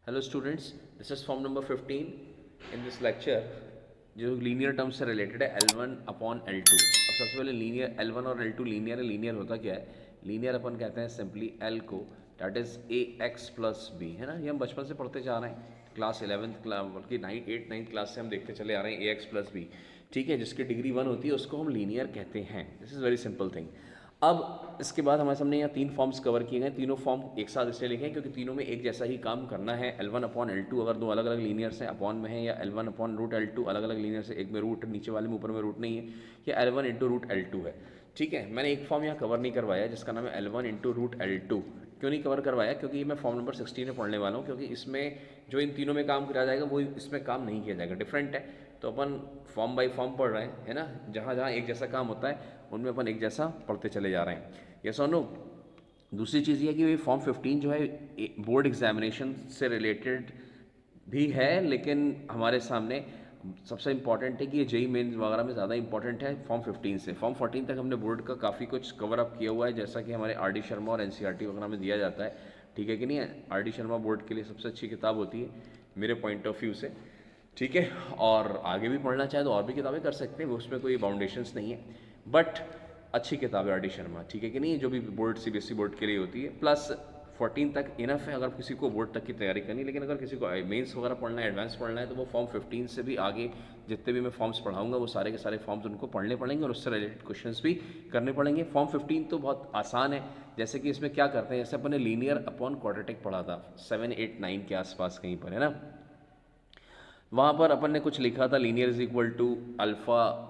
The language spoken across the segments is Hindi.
Hello students, this is form number 15. In this lecture जो लीनियर टर्म से रिलेटेड है L1 अपॉन L2। अब सबसे पहले लीनियर L1 और L2 लीनियर है। लीनियर होता क्या है? लीनियर अपन कहते हैं सिंपली L को, that is a x plus b, है ना। ये हम बचपन से पढ़ते जा रहे हैं, क्लास 11th क्लास बल्कि 9th क्लास से हम देखते चले आ रहे हैं ए एक्स प्लस बी, ठीक है। जिसकी डिग्री 1 होती है उसको हम लीनियर कहते हैं। This is very simple thing. अब इसके बाद हमारे सामने यहाँ 3 फॉर्म्स कवर किए गए। तीनों फॉर्म एक साथ इसलिए लिखे हैं क्योंकि तीनों में एक जैसा ही काम करना है। L1 अपॉन L2 अगर दो अलग अलग लीनियर्स हैं अपॉन में है, या L1 अपॉन रूट L2 अलग अलग लीनियर से, एक में रूट नीचे वाले में ऊपर में रूट नहीं है, या L1 इंटू रूट L2 है, ठीक है। मैंने एक फॉर्म यहाँ कवर नहीं करवाया जिसका नाम है L1 इंटू रूट L2। क्यों नहीं कवर करवाया? क्योंकि ये मैं फॉर्म नंबर 16 में पढ़ने वाला हूँ, क्योंकि इसमें जो इन तीनों में काम किया जाएगा वो इसमें काम नहीं किया जाएगा, डिफरेंट है। तो अपन फॉर्म बाई फॉर्म पढ़ रहे हैं, है ना। जहाँ जहाँ एक जैसा काम होता है उनमें अपन एक जैसा पढ़ते चले जा रहे हैं। यस और नो। दूसरी चीज़ ये है कि ये फॉर्म 15 जो है बोर्ड एग्जामिनेशन से रिलेटेड भी है, लेकिन हमारे सामने सबसे इंपॉर्टेंट है कि ये जेई मेंस वगैरह में ज़्यादा इंपॉर्टेंट है फॉर्म 15 से। फॉर्म 14 तक हमने बोर्ड का काफ़ी कुछ कवर अप किया हुआ है, जैसा कि हमारे आर डी शर्मा और एनसीईआरटी वगैरह में दिया जाता है, ठीक है कि नहीं। आर डी शर्मा बोर्ड के लिए सबसे अच्छी किताब होती है मेरे पॉइंट ऑफ व्यू से, ठीक है। और आगे भी पढ़ना चाहे तो और भी किताबें कर सकते हैं, वो उसमें कोई बाउंडेशंस नहीं है, बट अच्छी किताब है आर डी शर्मा, ठीक है कि नहीं, जो भी बोर्ड सीबीएसई बोर्ड के लिए होती है। प्लस 14 तक इनफ है अगर किसी को बोर्ड तक की तैयारी करनी। लेकिन अगर किसी को मेंस वगैरह पढ़ना है, एडवांस पढ़ना है, तो वो फॉर्म 15 से भी आगे जितने भी मैं फॉर्म्स पढ़ाऊंगा वो सारे के सारे फॉर्म्स उनको पढ़ने पड़ेंगे और उससे रिलेटेड क्वेश्चंस भी करने पड़ेंगे। फॉर्म 15 तो बहुत आसान है, जैसे कि इसमें क्या करते हैं, जैसे अपने लीनियर अपॉन क्वाड्रेटिक पढ़ा था 7, 8, 9 के आसपास कहीं पर, है ना। वहाँ पर अपन ने कुछ लिखा था linear is equal to alpha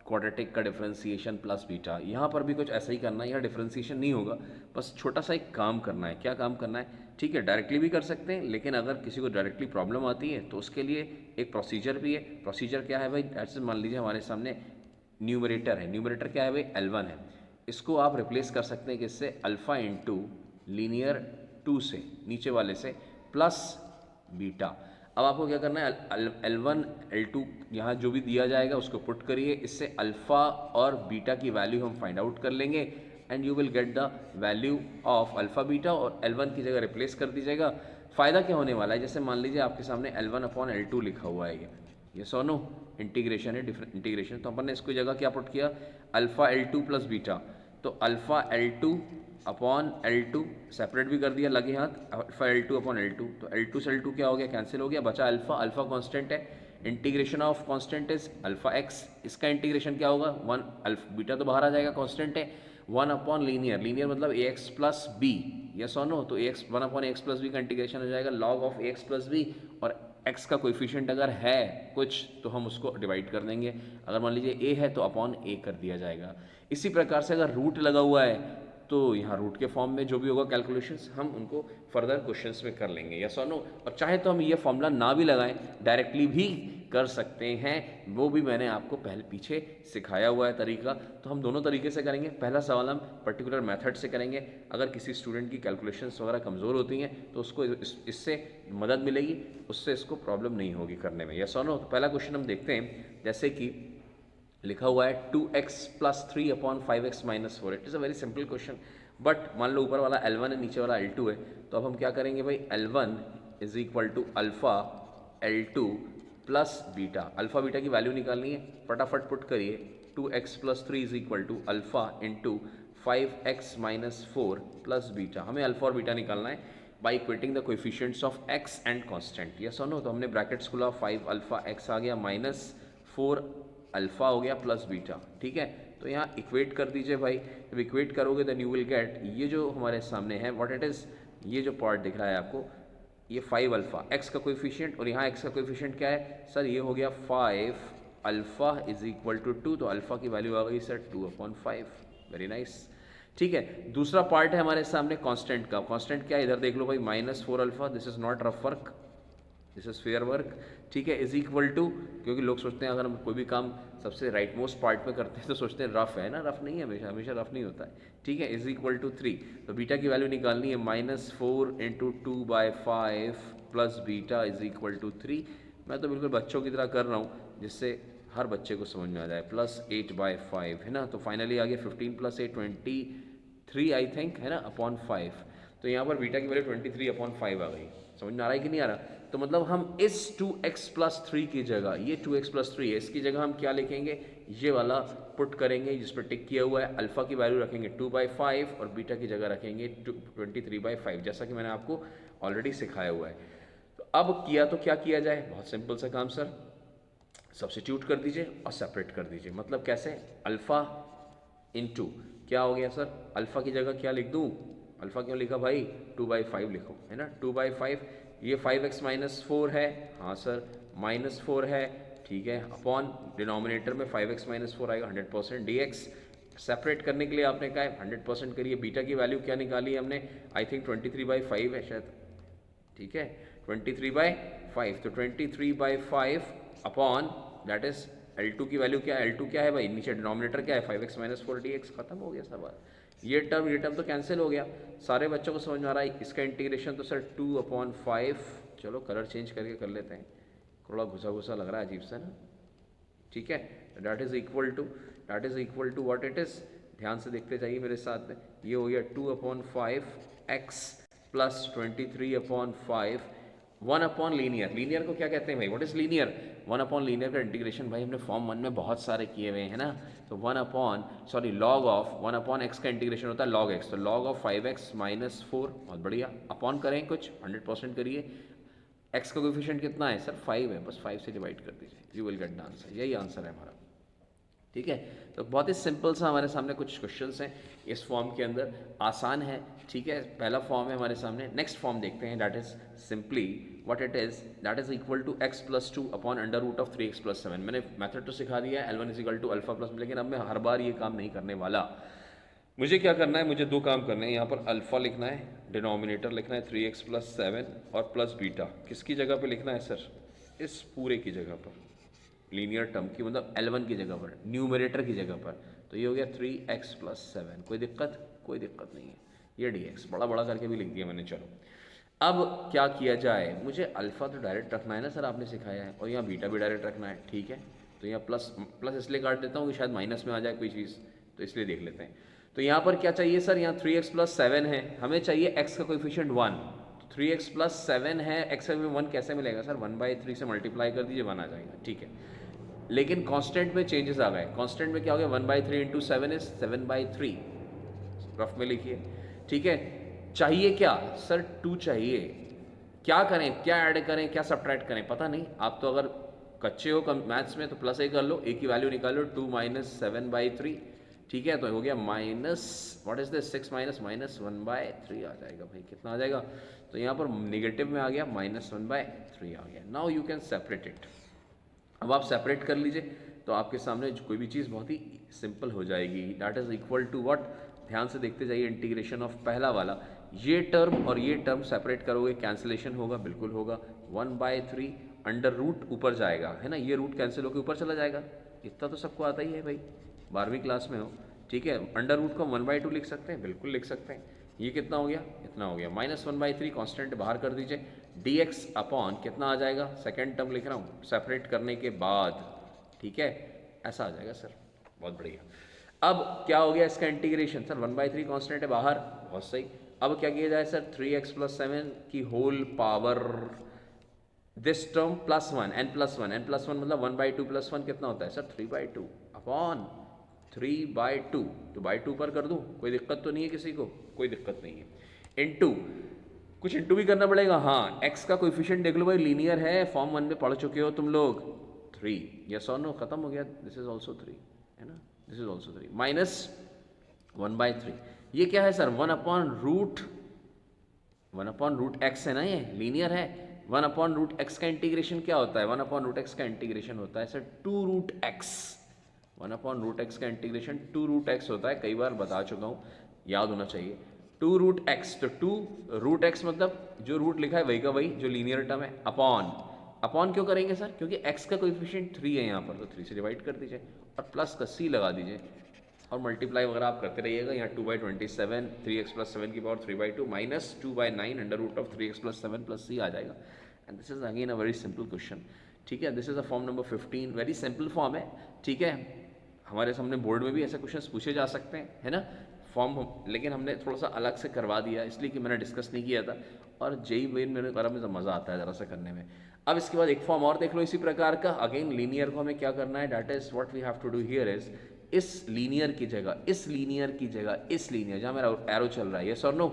quadratic का डिफरेंशिएशन प्लस बीटा। यहाँ पर भी कुछ ऐसा ही करना है। यहाँ डिफरेंशिएशन नहीं होगा, बस छोटा सा एक काम करना है। क्या काम करना है? ठीक है, डायरेक्टली भी कर सकते हैं, लेकिन अगर किसी को डायरेक्टली प्रॉब्लम आती है तो उसके लिए एक प्रोसीजर भी है। प्रोसीजर क्या है भाई? ऐसे मान लीजिए हमारे सामने न्यूमरेटर है। न्यूमरेटर क्या है भाई? L1 है। इसको आप रिप्लेस कर सकते हैं किससे? अल्फ़ा इंटू लीनियर 2 से, नीचे वाले से, प्लस बीटा। अब आपको क्या करना है? L1 L2 यहाँ जो भी दिया जाएगा उसको पुट करिए, इससे अल्फ़ा और बीटा की वैल्यू हम फाइंड आउट कर लेंगे and you will get the value of alpha beta, और L1 की जगह रिप्लेस कर दीजिएगा। फ़ायदा क्या होने वाला है? जैसे मान लीजिए आपके सामने L1 अपॉन L2 लिखा हुआ है, ये सोनो इंटीग्रेशन है, डिफरेंट इंटीग्रेशन। तो अपन ने इसको जगह क्या पुट किया? Alpha L2 plus beta. तो alpha L2 upon L2 separate भी कर दिया लगे हाथ, अल्फा L2 अपॉन L2। तो L2 से L2 क्या हो गया? कैंसिल हो गया, बचा अल्फा। अल्फा कांस्टेंट है, integration of constant is alpha x. इसका इंटीग्रेशन क्या होगा? 1 अल्फा बीटा तो बाहर आ जाएगा, कांस्टेंट है। 1 अपॉन लीनियर, लीनियर मतलब a x plus b, yes और नो। तो a x 1 upon x plus b का इंटीग्रेशन हो जाएगा log of a x plus b, और एक्स का कोएफिशिएंट अगर है कुछ तो हम उसको डिवाइड कर देंगे। अगर मान लीजिए ए है तो अपॉन ए कर दिया जाएगा। इसी प्रकार से अगर रूट लगा हुआ है तो यहाँ रूट के फॉर्म में जो भी होगा कैलकुलेशंस हम उनको फर्दर क्वेश्चंस में कर लेंगे, यस और नो। और चाहे तो हम ये फॉर्मूला ना भी लगाएं, डायरेक्टली भी कर सकते हैं, वो भी मैंने आपको पहले पीछे सिखाया हुआ है तरीका। तो हम दोनों तरीके से करेंगे। पहला सवाल हम पर्टिकुलर मेथड से करेंगे। अगर किसी स्टूडेंट की कैलकुलेशंस वगैरह कमज़ोर होती हैं तो उसको इससे मदद मिलेगी, उससे इसको प्रॉब्लम नहीं होगी करने में, यस और नो। तो पहला क्वेश्चन हम देखते हैं, जैसे कि लिखा हुआ है 2x plus 3 upon 5x minus 4। It is a very simple question, but मान लो ऊपर वाला L1 है, नीचे वाला L2 है। तो अब हम क्या करेंगे भाई? L1 is equal to alpha L2 plus beta. Alpha beta की वैल्यू निकालनी है, फटाफट पुट करिए। 2x plus 3 is equal to alpha into 5x minus 4 plus beta. हमें अल्फ़ा और बीटा निकालना है by equating the coefficients of x and constant, yes और नो। तो हमने ब्रैकेट्स खुला, 5 अल्फ़ा x आ गया माइनस 4 अल्फ़ा हो गया प्लस बीटा, ठीक है। तो यहाँ इक्वेट कर दीजिए भाई। जब इक्वेट करोगे देन यू विल गेट, ये जो हमारे सामने है व्हाट इट इज़, ये जो पार्ट दिख रहा है आपको, ये 5 अल्फ़ा एक्स का कोएफिशिएंट, और यहाँ एक्स का कोएफिशिएंट क्या है सर? ये हो गया 5 अल्फ़ा इज इक्वल टू 2। तो अल्फ़ा की वैल्यू आ गई सर 2/5। वेरी नाइस, ठीक है। दूसरा पार्ट है हमारे सामने कांस्टेंट का। कांस्टेंट क्या है इधर देख लो भाई, -4 alpha. This is not rough work, this is fair work, ठीक है। इज इक्वल टू, क्योंकि लोग सोचते हैं अगर हम कोई भी काम सबसे राइट मोस्ट पार्ट में करते हैं तो सोचते हैं रफ है ना, रफ नहीं है, हमेशा हमेशा रफ नहीं होता है, ठीक है। Is equal to 3। तो बीटा की वैल्यू निकालनी है, -4 into 2/5 plus beta is equal to 3। मैं तो बिल्कुल बच्चों की तरह कर रहा हूँ जिससे हर बच्चे को समझ में आ जाए। +8/5 है ना। तो फाइनली आ गया 15 + 8 23 आई थिंक, है ना, अपॉन 5। तो यहाँ पर बीटा की वैल्यू 23/5 आ गई। समझ में आ रहा है कि नहीं आ रहा? तो मतलब हम इस 2x+3 की जगह, ये 2x+3 है, इसकी जगह हम क्या लिखेंगे, ये वाला पुट करेंगे जिस पर टिक किया हुआ है। अल्फा की वैल्यू रखेंगे 2/5 और बीटा की जगह रखेंगे 23/5, जैसा कि मैंने आपको ऑलरेडी सिखाया हुआ है। तो अब किया तो क्या किया जाए, बहुत सिंपल सा काम सर, सब्स्टिट्यूट कर दीजिए और सेपरेट कर दीजिए। मतलब कैसे, अल्फा इंटू क्या हो गया सर, अल्फा की जगह क्या लिख दूँ, अल्फा क्यों लिखा भाई, 2/5 लिखो, है ना, 2/5, ये 5x-4 है, हाँ सर, -4 है, ठीक है, अपॉन डिनोमिनेटर में 5x-4 आएगा 100% dx। सेपरेट करने के लिए आपने कहा है 100% करिए। बीटा की वैल्यू क्या निकाली है हमने, आई थिंक 23/5 है शायद, ठीक है, 23/5, तो 23/5 अपॉन दैट इज L2 की वैल्यू क्या है, L2 क्या है भाई, नीचे डिनोमिनेटर क्या है 5x-4 dx, खत्म हो गया सवाल। ये टर्म तो कैंसिल हो गया। सारे बच्चों को समझ में आ रहा है। इसका इंटीग्रेशन तो सर 2/5, चलो कलर चेंज करके कर लेते हैं, थोड़ा घुसा घुसा लग रहा है अजीब सा ना, ठीक है। That is equal to what it is, ध्यान से देखते जाइए मेरे साथ में, ये हो गया 2/5x प्लस 23/5, 1 लीनियर। लीनियर को क्या कहते हैं भाई, व्हाट इज लीनियर, 1 का इंटीग्रेशन भाई हमने फॉर्म 1 में बहुत सारे किए हुए हैं ना। तो लॉग ऑफ 1/x का इंटीग्रेशन होता है log x, तो log ऑफ 5x-4, बहुत बढ़िया, अपॉन करें कुछ 100% करिए। x का कोएफिशिएंट कितना है सर, 5 है, बस 5 से डिवाइड कर दीजिए, you will get the answer, यही आंसर है हमारा, ठीक है। तो बहुत ही सिंपल सा हमारे सामने कुछ क्वेश्चंस हैं इस फॉर्म के अंदर, आसान है, ठीक है। पहला फॉर्म है हमारे सामने, नेक्स्ट फॉर्म देखते हैं, that is simply what it is, that is equal to x+2 upon √3x+7। मैंने मेथड तो सिखा दिया है, L1 is equal to alpha plus, लेकिन अब मैं हर बार ये काम नहीं करने वाला। मुझे क्या करना है, मुझे दो काम करने हैं। यहाँ पर अल्फा लिखना है, डिनोमिनेटर लिखना है 3x+7 और प्लस बीटा किसकी जगह पे लिखना है सर, इस पूरे की जगह पर, लीनियर टर्म की, मतलब L1 की जगह पर, न्यूमरेटर की जगह पर। तो ये हो गया 3x+7, कोई दिक्कत नहीं है, ये dx बड़ा बड़ा करके भी लिख दिया मैंने। चलो अब क्या किया जाए, मुझे अल्फा तो डायरेक्ट रखना है ना सर, आपने सिखाया है, और यहाँ बीटा भी डायरेक्ट रखना है, ठीक है। तो यहाँ प्लस इसलिए काट देता हूँ कि शायद माइनस में आ जाए कोई चीज़, तो इसलिए देख लेते हैं। तो यहाँ पर क्या चाहिए सर, यहाँ 3x+7 है, हमें चाहिए x का कोएफिशिएंट 1, 3x+7 है, x में 1 कैसे मिलेगा सर, 1/3 से मल्टीप्लाई कर दीजिए, 1 आ जाएगा, ठीक है। लेकिन कांस्टेंट में चेंजेस आ गए, कांस्टेंट में क्या हो गया, 1/3 इंटू 7 इज 7/3, रफ में लिखिए, ठीक है। चाहिए क्या सर, 2 चाहिए, क्या करें, क्या ऐड करें, क्या सब्ट्रैक्ट करें, पता नहीं। आप तो अगर कच्चे हो मैथ्स में तो प्लस a कर लो, a की वैल्यू निकालो, 2 - 7/3, ठीक है। तो हो गया माइनस, व्हाट इज दिस, 6 - -1/3 आ जाएगा भाई, कितना आ जाएगा, तो यहाँ पर नेगेटिव में आ गया, -1/3 आ गया। Now you can separate it. अब आप सेपरेट कर लीजिए तो आपके सामने कोई भी चीज़ बहुत ही सिंपल हो जाएगी। That is equal to what, ध्यान से देखते जाइए, इंटीग्रेशन ऑफ पहला वाला, ये टर्म और ये टर्म सेपरेट करोगे, कैंसिलेशन होगा, बिल्कुल होगा, 1/3 अंडर रूट ऊपर जाएगा, है ना, ये रूट कैंसिल होकर ऊपर चला जाएगा, इतना तो सबको आता ही है भाई, 12वीं क्लास में हो, ठीक है। अंडर रूट को 1/2 लिख सकते हैं, बिल्कुल लिख सकते हैं। ये कितना हो गया, इतना हो गया, -1/3 कांस्टेंट बाहर कर दीजिए, dx अपॉन कितना आ जाएगा, सेकेंड टर्म लिख रहा हूँ सेपरेट करने के बाद, ठीक है, ऐसा आ जाएगा सर, बहुत बढ़िया। अब क्या हो गया इसका इंटीग्रेशन, सर 1/3 कांस्टेंट है बाहर, बहुत सही। अब क्या किया जाए सर, 3x+7 की whole power, this term +1, n+1 मतलब 1/2 + 1 कितना होता है सर, 3/2 अपॉन 3/2, तो बाई 2 पर कर दूँ, कोई दिक्कत तो नहीं है किसी को, कोई दिक्कत नहीं है। इनटू, कुछ इंटू भी करना पड़ेगा, हाँ, x का कोएफिशिएंट देख लो भाई, लीनियर है, फॉर्म 1 में पढ़ चुके हो तुम लोग, 3, यस और नो, खत्म हो गया, दिस इज ऑल्सो 3, है ना, दिस इज ऑल्सो 3, -1/3, ये क्या है सर, 1/√x है ना, ये लीनियर है। 1/√x का इंटीग्रेशन क्या होता है, 1/√x का इंटीग्रेशन होता है सर 2√x, 1/√x का इंटीग्रेशन 2√x होता है, कई बार बता चुका हूँ, याद होना चाहिए, 2√x, तो 2√x मतलब जो रूट लिखा है वही का वही, जो लीनियर टर्म है, अपॉन क्यों करेंगे सर, क्योंकि x का कोएफिशिएंट 3 है यहाँ पर, तो 3 से डिवाइड कर दीजिए और प्लस का c लगा दीजिए और मल्टीप्लाई वगैरह आप करते रहिएगा। यहाँ 2/27, 3x+7 की power 3/2 minus 2/9 under root of 3x+7 plus c आ जाएगा। And this is again a very simple question, ठीक है। This is a form number 15, very simple form है, ठीक है। हमारे सामने बोर्ड में भी ऐसे क्वेश्चन पूछे जा सकते हैं, है ना। फॉर्म लेकिन हमने थोड़ा सा अलग से करवा दिया इसलिए कि मैंने डिस्कस नहीं किया था, और जेई मेन मेरे करा में तो मज़ा आता है ज़रा सा करने में। अब इसके बाद एक फॉर्म और देख लो इसी प्रकार का, अगेन लीनियर को हमें क्या करना है, that is what we have to do here is इस लीनियर की जगह इस लीनियर की जगह इस लीनियर जहाँ मेरा एरो चल रहा है, यस और नो,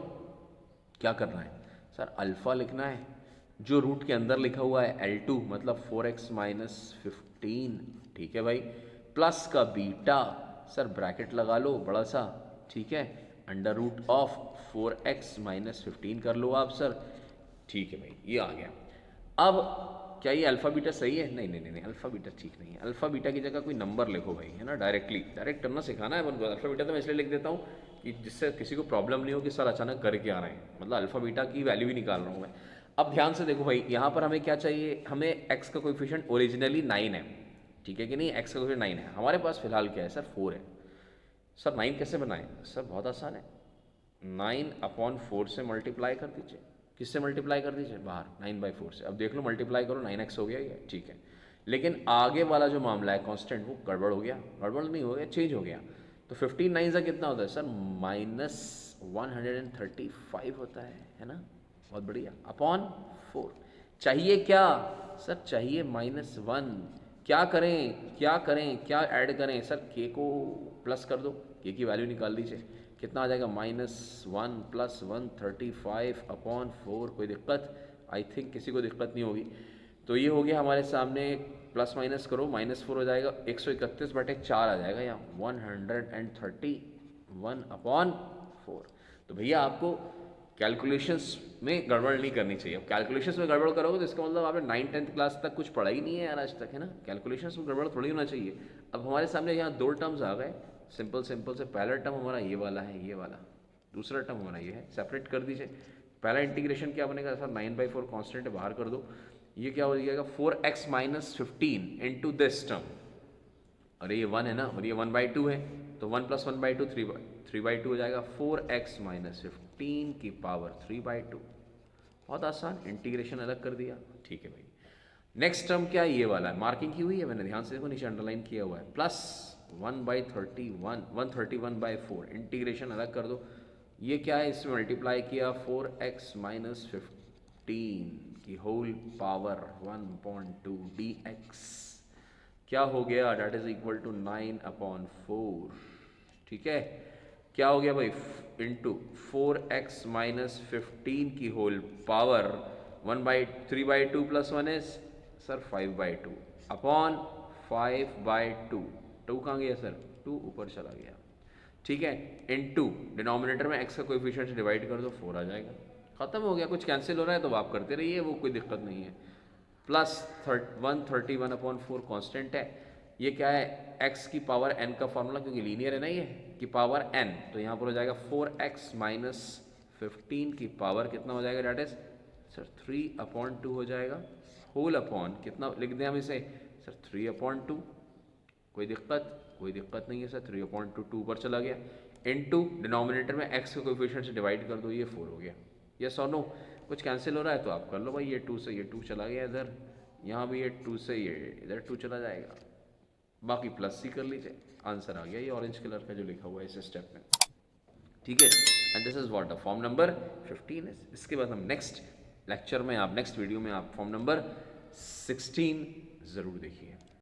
क्या करना है सर, अल्फ़ा लिखना है, जो रूट के अंदर लिखा हुआ है L2 मतलब 4x माइनस 15, ठीक है भाई, प्लस का बीटा, सर ब्रैकेट लगा लो बड़ा सा, ठीक है, under root of 4x minus 15 कर लो आप सर, ठीक है भाई, ये आ गया। अब क्या ये अल्फ़ा बीटा सही है? नहीं नहीं नहीं नहीं, अल्फ़ा बीटा ठीक नहीं है, अल्फ़ा बीटा की जगह कोई नंबर लिखो भाई, है ना, डायरेक्ट करना सिखाना है अपन को। अल्फ़ा बीटा तो मैं इसलिए लिख देता हूँ कि जिससे किसी को प्रॉब्लम नहीं हो कि सर अचानक करके आ रहे हैं, मतलब अल्फ़ा बीटा की वैल्यू ही निकाल रहा हूँ मैं। अब ध्यान से देखो भाई, यहाँ पर हमें क्या चाहिए, हमें एक्स का कोएफिशिएंट ओरिजिनली 9 है, ठीक है कि नहीं, एक्स का कोएफिशिएंट 9 है, हमारे पास फिलहाल क्या है सर 4 है। सर 9 कैसे बनाएं? सर बहुत आसान है, 9/4 से मल्टीप्लाई कर दीजिए, किससे मल्टीप्लाई कर दीजिए, बाहर 9/4 से। अब देख लो मल्टीप्लाई करो, 9x हो गया ये, ठीक है, लेकिन आगे वाला जो मामला है कांस्टेंट वो गड़बड़ हो गया, गड़बड़ नहीं हो गया, चेंज हो गया। तो 15 9 से कितना होता है सर, -135 होता है ना, बहुत बढ़िया, अपॉन 4। चाहिए क्या सर, चाहिए -1। क्या करें क्या करें, क्या ऐड करें सर, के को प्लस कर दो, के की वैल्यू निकाल दीजिए, कितना आ जाएगा, -1 + 135/4। कोई दिक्कत? आई थिंक किसी को दिक्कत नहीं होगी। तो ये हो गया हमारे सामने, प्लस माइनस करो, -4 हो जाएगा, 131/4 आ जाएगा यहाँ, 131/4। तो भैया आपको कैलकुलेशंस में गड़बड़ नहीं करनी चाहिए। अब कैलकुलेशंस में गड़बड़ करोगे तो इसका मतलब आपने 9th-10th क्लास तक कुछ पढ़ा ही नहीं है यार आज तक, है ना, कैलकुलेशंस में गड़बड़ थोड़ी होना चाहिए। अब हमारे सामने यहाँ 2 टर्म्स आ गए, सिंपल सिंपल से, पहला टर्म हमारा ये वाला है, ये वाला, दूसरा टर्म हमारा ये है, सेपरेट कर दीजिए। पहला इंटीग्रेशन क्या बनेगा सर, 9/4 कांस्टेंट है, बाहर कर दो, ये क्या हो जाएगा, 4x minus 15 into this term, और ये 1 है ना, और ये 1/2 है, तो 1 + 1/2 3/2 हो जाएगा, 4x माइनस 15 की पावर 3/2। बहुत आसान, इंटीग्रेशन अलग कर दिया, ठीक है भाई। नेक्स्ट टर्म क्या है, ये वाला है, मार्किंग की हुई है मैंने, ध्यान से देखो, नीचे अंडरलाइन किया हुआ है, प्लस 1/31 इंटीग्रेशन अलग कर दो, ये क्या है, इसमें मल्टीप्लाई किया 4x माइनस 15 की होल पावर 1/2 dx, क्या हो गया, डेट इज इक्वल टू 9/4, ठीक है, क्या हो गया भाई, इंटू 4x माइनस 15 की होल पावर 3/2 + 1 इज सर 5/2 अपॉन 5/2, 2 कहाँ गया सर, 2 ऊपर चला गया, ठीक है, इनटू डिनोमिनेटर में x का कोएफिशिएंट से डिवाइड कर दो, 4 आ जाएगा, खत्म हो गया। कुछ कैंसिल हो रहा है तो आप करते रहिए, वो कोई दिक्कत नहीं है। प्लस 131/4 कांस्टेंट है, ये क्या है, x की पावर n का फॉर्मूला, क्योंकि लीनियर है ना ये, की पावर n, तो यहाँ पर हो जाएगा 4x माइनस 15 की पावर कितना हो जाएगा, डेट इज सर 3/2 हो जाएगा, होल अपॉन कितना लिख दें हम इसे सर, 3/2, कोई दिक्कत नहीं है सर, 3/2, 2 पर चला गया, इनटू डिनोमिनेटर में x के कोएफिशिएंट से डिवाइड कर दो, ये 4 हो गया, यस और नो। कुछ कैंसिल हो रहा है तो आप कर लो भाई, ये 2 से ये 2 चला गया इधर, यहाँ भी ये 2 से ये इधर 2 चला जाएगा, बाकी प्लस सी कर लीजिए, आंसर आ गया ये ऑरेंज कलर का जो लिखा हुआ है इस स्टेप में, ठीक है। And this is what the form number 15 is. इसके बाद हम नेक्स्ट लेक्चर में, आप नेक्स्ट वीडियो में आप फॉर्म नंबर 16 ज़रूर देखिए।